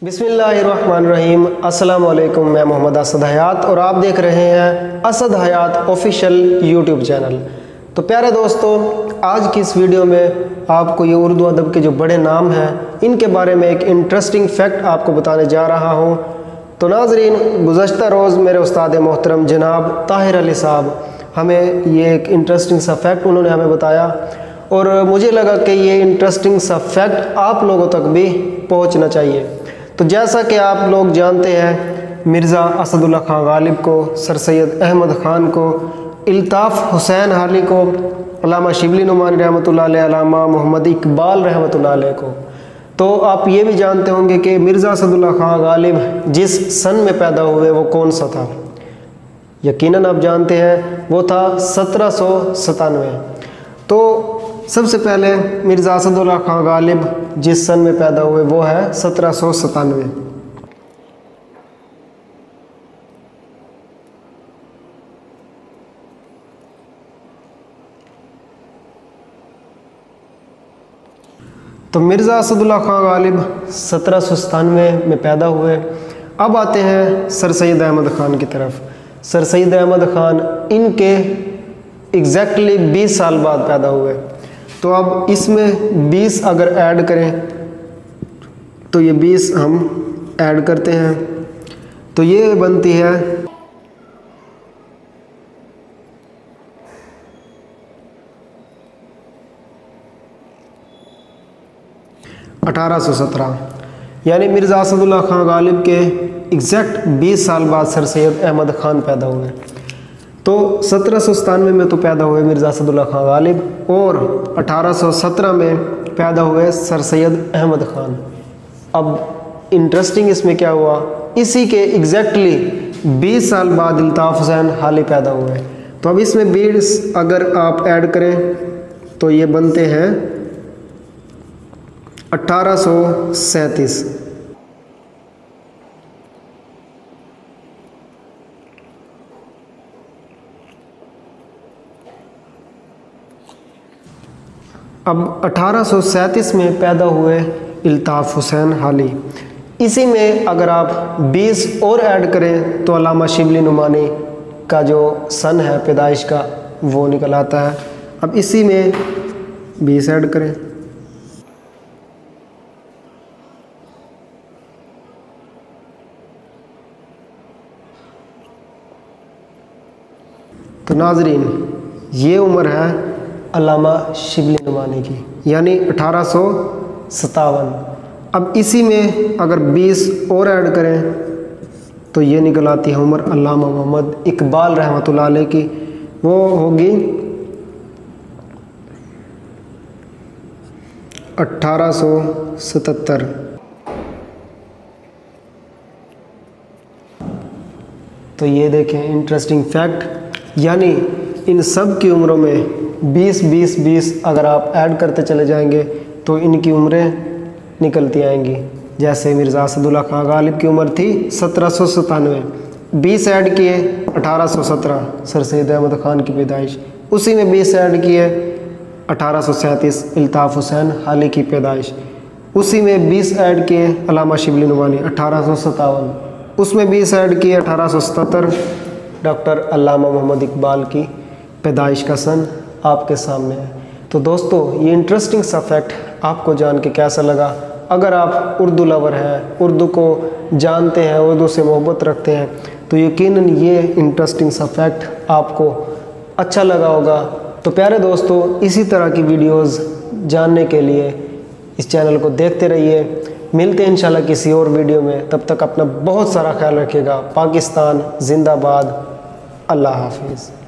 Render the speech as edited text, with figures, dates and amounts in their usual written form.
बिस्मिल्लाहिर्रहमानिर्रहीम। अस्सलाम वालेकुम। मैं मोहम्मद असद हयात और आप देख रहे हैं असद हयात ऑफिशियल यूट्यूब चैनल। तो प्यारे दोस्तों, आज की इस वीडियो में आपको ये उर्दू अदब के जो बड़े नाम हैं इनके बारे में एक इंटरेस्टिंग फैक्ट आपको बताने जा रहा हूँ। तो नाजरीन, गुज़श्ता रोज़ मेरे उस्ताद मोहतरम जनाब ताहिर अली साहब हमें ये एक इंटरेस्टिंग सा फैक्ट उन्होंने हमें बताया और मुझे लगा कि ये इंटरेस्टिंग सा फैक्ट आप लोगों तक भी पहुँचना चाहिए। तो जैसा कि आप लोग जानते हैं, मिर्ज़ा असदुल्ला खान गालिब को, सर सैयद अहमद ख़ान को, इल्ताफ़ हुसैन हाली को, अल्लामा शिबली नुमानी रहमतुल्लाह अलैह, अल्लामा मोहम्मद इकबाल रहमतुल्लाह अलैह को। तो आप ये भी जानते होंगे कि मिर्ज़ा असदुल्ला खान गालिब जिस सन में पैदा हुए वो कौन सा था। यकीनन आप जानते हैं वो था 1797। तो सबसे पहले मिर्ज़ा असदुल्ला खान गालिब जिस सन में पैदा हुए वो है 1797। तो मिर्ज़ा असदुल्ला खान गालिब 1797 में पैदा हुए। अब आते हैं सर सैयद अहमद ख़ान की तरफ। सर सैयद अहमद ख़ान इनके एग्जैक्टली 20 साल बाद पैदा हुए। तो अब इसमें 20 अगर ऐड करें तो ये 20 हम ऐड करते हैं तो ये बनती है 1817। यानी मिर्ज़ा असदुल्ला खान गालिब के एग्जैक्ट 20 साल बाद सर सैयद अहमद ख़ान पैदा हुए। तो 1797 में तो पैदा हुए मिर्ज़ा असदुल्ला खान गालिब और 1817 में पैदा हुए सर सैयद अहमद ख़ान। अब इंटरेस्टिंग इसमें क्या हुआ, इसी के एग्जैक्टली 20 साल बाद इल्ताफ़ हुसैन हाली पैदा हुए। तो अब इसमें 20 अगर आप ऐड करें तो ये बनते हैं 1837। अब 1837 में पैदा हुए इल्ताफ़ हुसैन हाली। इसी में अगर आप 20 और ऐड करें तो अल्लामा शिबली नुमानी का जो सन है पैदाइश का वो निकल आता है। अब इसी में 20 ऐड करें तो नाजरीन ये उम्र है अल्लामा शिबली नुमानी की, यानी 1857। अब इसी में अगर 20 और ऐड करें तो ये निकल आती है उम्र अल्लामा मोहम्मद इकबाल रहमतुल्लाह अलैह की, वो होगी 1877। तो ये देखें इंटरेस्टिंग फैक्ट, यानी इन सब की उम्रों में 20-20-20 अगर आप ऐड करते चले जाएंगे तो इनकी उम्रें निकलती आएंगी। जैसे मिर्ज़ा असदुल्ला खान गालिब की उम्र थी 1797, 20 ऐड किए 1817 सर सैयद अहमद ख़ान की पैदाइश, उसी में 20 ऐड किए 1837 इल्ताफ़ हुसैन हाली की पैदाइश, उसी में 20 ऐड किए अल्लामा शिबली नुमानी 1857, उसमें 20 ऐड किए 1877 डॉक्टर अल्लामा मोहम्मद इकबाल की पैदाइश का सन आपके सामने है। तो दोस्तों, ये इंटरेस्टिंग सा फैक्ट आपको जान के कैसा लगा? अगर आप उर्दू लवर हैं, उर्दू को जानते हैं, उर्दू से मोहब्बत रखते हैं तो यकीनन ये इंटरेस्टिंग सा फैक्ट आपको अच्छा लगा होगा। तो प्यारे दोस्तों, इसी तरह की वीडियोस जानने के लिए इस चैनल को देखते रहिए। मिलते हैं इंशाल्लाह किसी और वीडियो में। तब तक अपना बहुत सारा ख्याल रखिएगा। पाकिस्तान जिंदाबाद। अल्लाह हाफिज़।